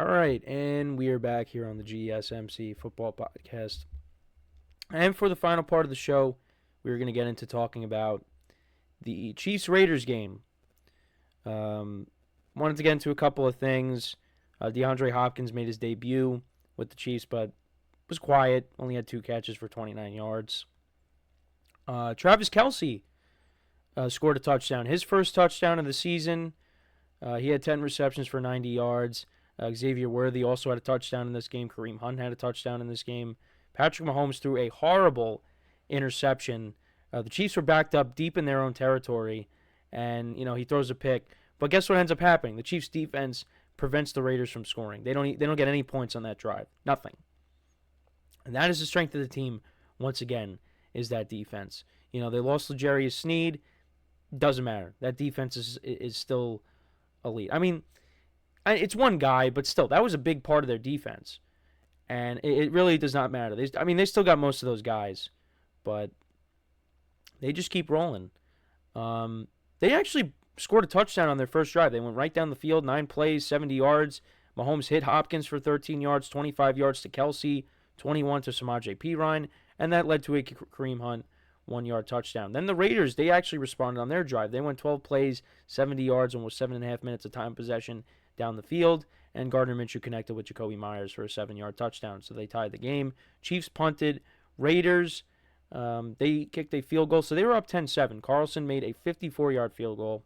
All right, and we are back here on the GSMC Football Podcast. And for the final part of the show, we're going to get into talking about the Chiefs-Raiders game. Wanted to get into a couple of things. DeAndre Hopkins made his debut with the Chiefs, but was quiet. Only had 2 catches for 29 yards. Travis Kelce scored a touchdown. His first touchdown of the season. He had 10 receptions for 90 yards. Xavier Worthy also had a touchdown in this game. Kareem Hunt had a touchdown in this game. Patrick Mahomes threw a horrible interception. The Chiefs were backed up deep in their own territory, and he throws a pick. But guess what ends up happening? The Chiefs' defense prevents the Raiders from scoring. They don't get any points on that drive. Nothing. And that is the strength of the team. Once again, is that defense. They lost L'Jarius Sneed. Doesn't matter. That defense is still elite. I mean, it's one guy, but still, that was a big part of their defense. And it really does not matter. They still got most of those guys, but they just keep rolling. They actually scored a touchdown on their first drive. They went right down the field, 9 plays, 70 yards. Mahomes hit Hopkins for 13 yards, 25 yards to Kelce, 21 to Samaje Perine, and that led to a Kareem Hunt 1-yard touchdown. Then the Raiders, they actually responded on their drive. They went 12 plays, 70 yards, almost 7.5 minutes of time possession down the field, and Gardner Minshew connected with Jacoby Myers for a 7-yard touchdown. So they tied the game. Chiefs punted. Raiders, they kicked a field goal. So they were up 10-7. Carlson made a 54-yard field goal.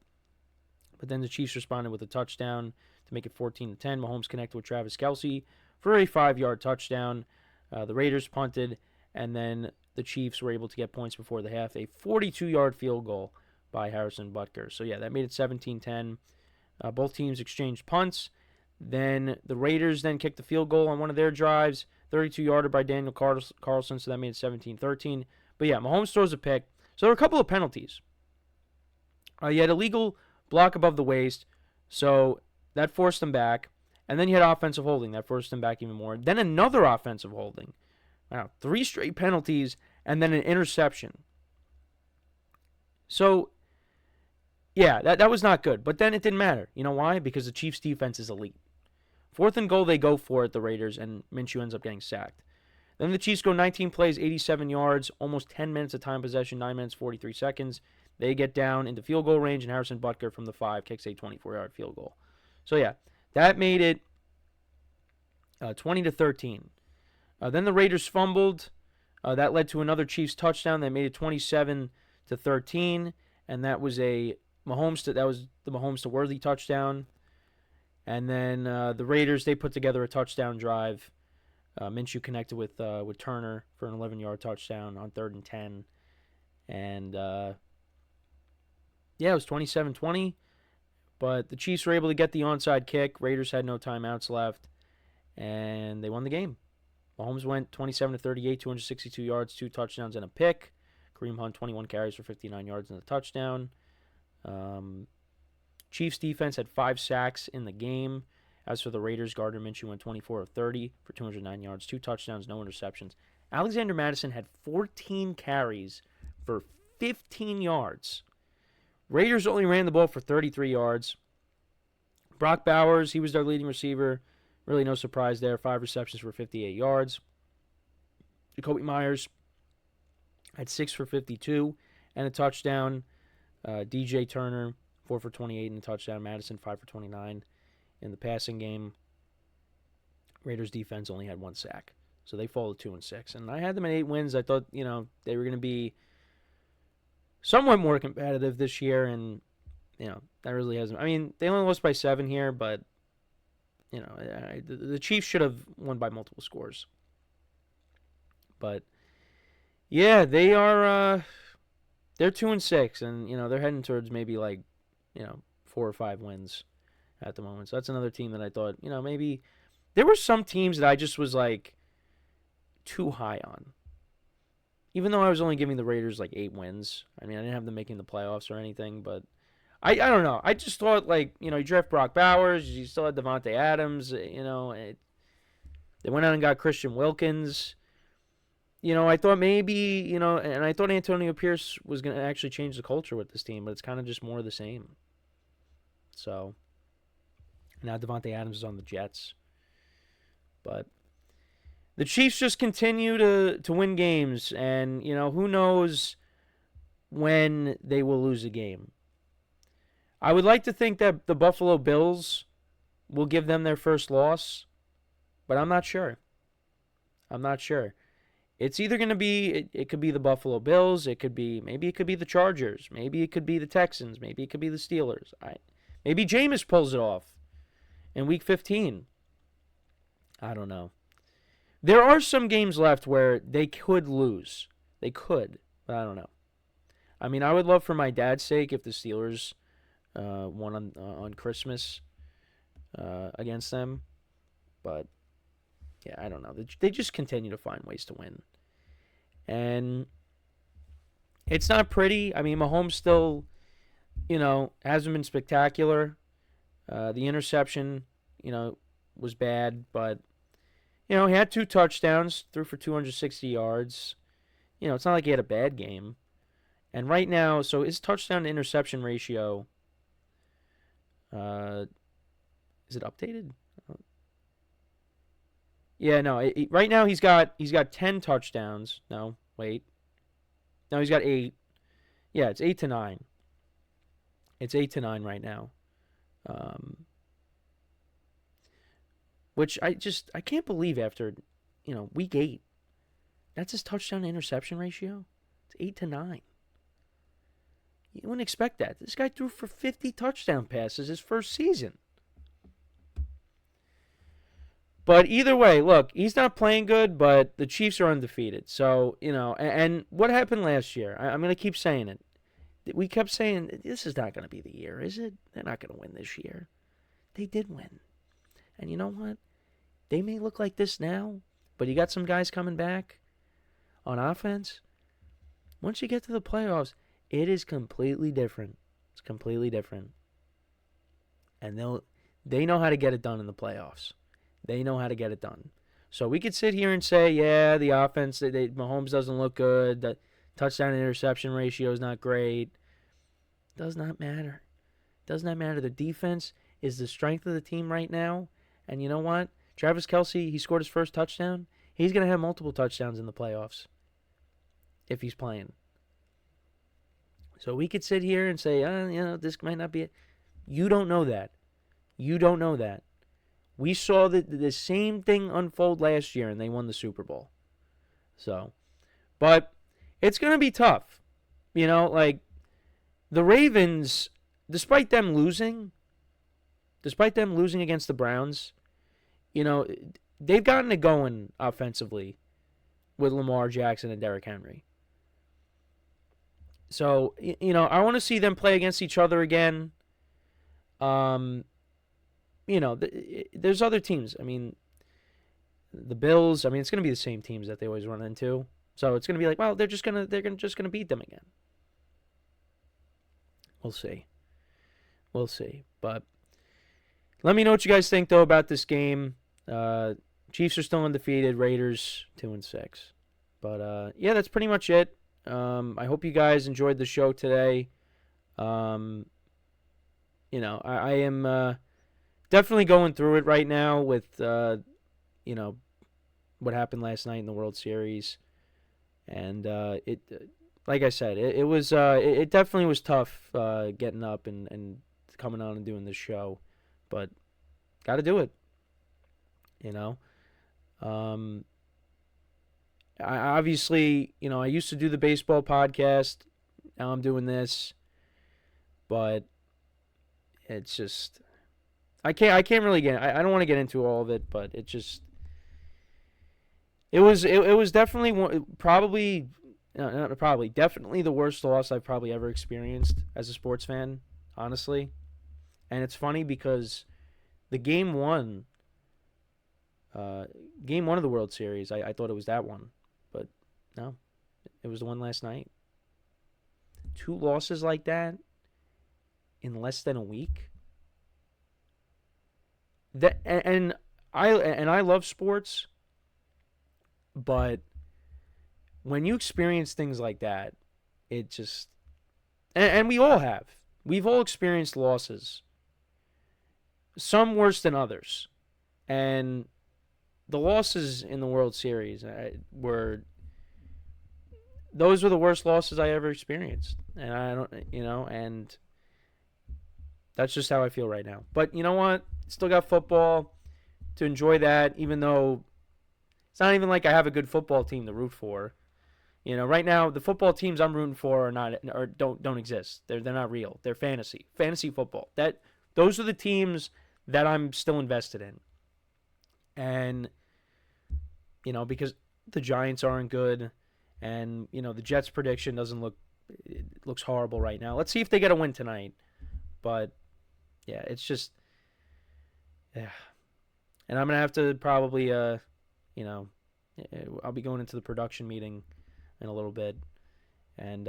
But then the Chiefs responded with a touchdown to make it 14-10. Mahomes connected with Travis Kelce for a 5-yard touchdown. The Raiders punted, and then the Chiefs were able to get points before the half. A 42-yard field goal by Harrison Butker. So, yeah, that made it 17-10. Both teams exchanged punts. Then the Raiders then kicked the field goal on one of their drives, 32-yarder by Daniel Carlson, so that made it 17-13. But, yeah, Mahomes throws a pick. So there were a couple of penalties. You had illegal block above the waist, so that forced them back. And then you had offensive holding. That forced them back even more. Then another offensive holding. Wow, 3 straight penalties and then an interception. So, yeah, that was not good. But then it didn't matter. You know why? Because the Chiefs' defense is elite. 4th and goal, they go for it, the Raiders, and Minshew ends up getting sacked. Then the Chiefs go 19 plays, 87 yards, almost 10 minutes of time possession, 9 minutes, 43 seconds. They get down into field goal range, and Harrison Butker from the 5 kicks a 24-yard field goal. So, yeah, that made it 20-13. Then the Raiders fumbled. That led to another Chiefs touchdown. They made it 27-13, and that was the Mahomes to Worthy touchdown. And then the Raiders, they put together a touchdown drive. Minshew connected with Turner for an 11-yard touchdown on 3rd and 10. And yeah, it was 27-20. But the Chiefs were able to get the onside kick. Raiders had no timeouts left, and they won the game. Mahomes went 27-38, 262 yards, 2 touchdowns, and a pick. Kareem Hunt, 21 carries for 59 yards and a touchdown. Chiefs defense had 5 sacks in the game. As for the Raiders, Gardner Minshew went 24 of 30 for 209 yards, 2 touchdowns, no interceptions. Alexander Mattison had 14 carries for 15 yards. Raiders only ran the ball for 33 yards. Brock Bowers, he was their leading receiver. Really no surprise there. 5 receptions for 58 yards. Jacoby Myers had 6 for 52 and a touchdown. DJ Turner, 4 for 28 and a touchdown. Madison, 5 for 29 in the passing game. Raiders defense only had 1 sack. So they fall to 2-6. And I had them at 8 wins. I thought, they were going to be somewhat more competitive this year. And, that really hasn't. I mean, they only lost by 7 here, but, the Chiefs should have won by multiple scores. But, yeah, they are, they're 2-6. And, they're heading towards maybe 4 or 5 wins at the moment. So that's another team that I thought, maybe there were some teams that I just was too high on. Even though I was only giving the Raiders 8 wins. I mean, I didn't have them making the playoffs or anything, but I don't know. I just thought you draft Brock Bowers, you still had Devontae Adams, they went out and got Christian Wilkins. I thought maybe, and I thought Antonio Pierce was going to actually change the culture with this team, but it's kind of just more of the same. So, now Devontae Adams is on the Jets. But the Chiefs just continue to win games, and who knows when they will lose a game. I would like to think that the Buffalo Bills will give them their first loss, but I'm not sure. I'm not sure. It's either going to be, it could be the Buffalo Bills, maybe it could be the Chargers, maybe it could be the Texans, maybe it could be the Steelers. Maybe Jameis pulls it off in Week 15. I don't know. There are some games left where they could lose. They could, but I don't know. I mean, I would love for my dad's sake if the Steelers won on Christmas against them, but yeah, I don't know. They just continue to find ways to win, and it's not pretty. I mean, Mahomes still, hasn't been spectacular. The interception, was bad, but he had 2 touchdowns, threw for 260 yards. It's not like he had a bad game. And right now, so his touchdown to interception ratio, is it updated? Yeah, no. Right now he's got 10 touchdowns. No, wait. No, he's got 8. Yeah, it's 8-9. It's 8-9 right now. Which I can't believe after, week 8. That's his touchdown to interception ratio. It's 8-9. You wouldn't expect that. This guy threw for 50 touchdown passes his first season. But either way, look, he's not playing good, but the Chiefs are undefeated. So, and what happened last year? I'm going to keep saying it. We kept saying, this is not going to be the year, is it? They're not going to win this year. They did win. And you know what? They may look like this now, but you got some guys coming back on offense. Once you get to the playoffs, it is completely different. It's completely different. And they know how to get it done in the playoffs. They know how to get it done. So we could sit here and say, yeah, the offense, Mahomes doesn't look good. The touchdown interception ratio is not great. Does not matter. Does not matter. The defense is the strength of the team right now. And you know what? Travis Kelce, he scored his first touchdown. He's going to have multiple touchdowns in the playoffs if he's playing. So we could sit here and say, this might not be it. You don't know that. You don't know that. We saw the same thing unfold last year, and they won the Super Bowl. So, but it's going to be tough. Like the Ravens, despite them losing against the Browns, they've gotten it going offensively with Lamar Jackson and Derrick Henry. So, I want to see them play against each other again. There's other teams. I mean, the Bills. I mean, it's going to be the same teams that they always run into. So it's going to be like, well, they're just going to beat them again. We'll see. We'll see. But let me know what you guys think though about this game. Chiefs are still undefeated. Raiders 2-6. But yeah, that's pretty much it. I hope you guys enjoyed the show today. I am definitely going through it right now with what happened last night in the World Series, and like I said, it was it definitely was tough getting up and coming on and doing this show, but got to do it. I obviously, I used to do the baseball podcast. Now I'm doing this, but it's just I can't really get. I don't want to get into all of it, but it was definitely definitely the worst loss I've probably ever experienced as a sports fan, honestly. And it's funny because the game one of the World Series, I thought it was that one. But no, it was the one last night. 2 losses like that in less than a week. I love sports, but when you experience things like that, it just and we all have. We've all experienced losses. Some worse than others. And the losses in the World Series those were the worst losses I ever experienced, and I don't, and that's just how I feel right now. But you know what? Still got football to enjoy that, even though it's not even like I have a good football team to root for. Right now the football teams I'm rooting for don't exist. They're not real. They're fantasy football. Those are the teams that I'm still invested in, and because the Giants aren't good, and the Jets prediction looks horrible right now. Let's see if they get a win tonight, but yeah, it's just yeah, and I'm gonna have to probably I'll be going into the production meeting in a little bit, and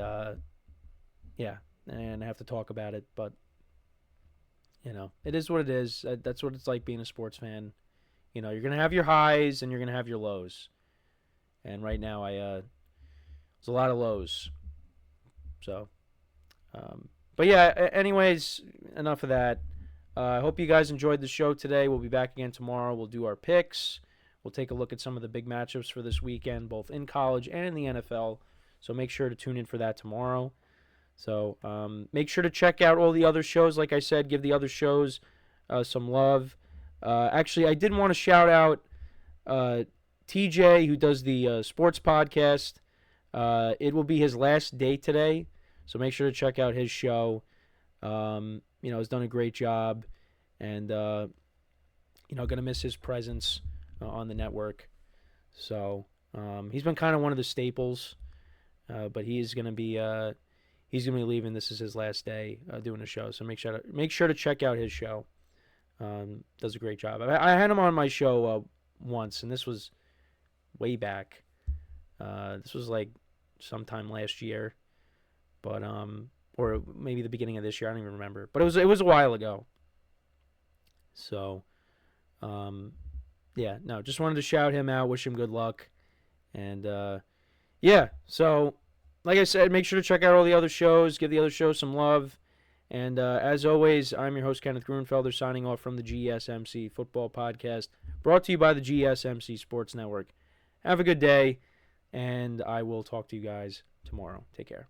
yeah, and I have to talk about it, but it is what it is. That's what it's like being a sports fan. You're gonna have your highs and you're gonna have your lows, and right now there's a lot of lows. So, but yeah. Anyways, enough of that. I hope you guys enjoyed the show today. We'll be back again tomorrow. We'll do our picks. We'll take a look at some of the big matchups for this weekend, both in college and in the NFL. So make sure to tune in for that tomorrow. So make sure to check out all the other shows. Like I said, give the other shows some love. Actually, I did want to shout out TJ, who does the sports podcast. It will be his last day today, so make sure to check out his show. He's done a great job, and gonna miss his presence on the network. So he's been kind of one of the staples, but he's gonna be leaving. This is his last day doing a show, so make sure to check out his show. Does a great job. I had him on my show once, and this was way back. This was like sometime last year, but or maybe the beginning of this year. I don't even remember, but it was a while ago. So, yeah, no, just wanted to shout him out, wish him good luck, and yeah. So, like I said, make sure to check out all the other shows, give the other shows some love, and as always, I'm your host Kenneth Grunfelder, signing off from the GSMC Football Podcast, brought to you by the GSMC Sports Network. Have a good day, and I will talk to you guys tomorrow. Take care.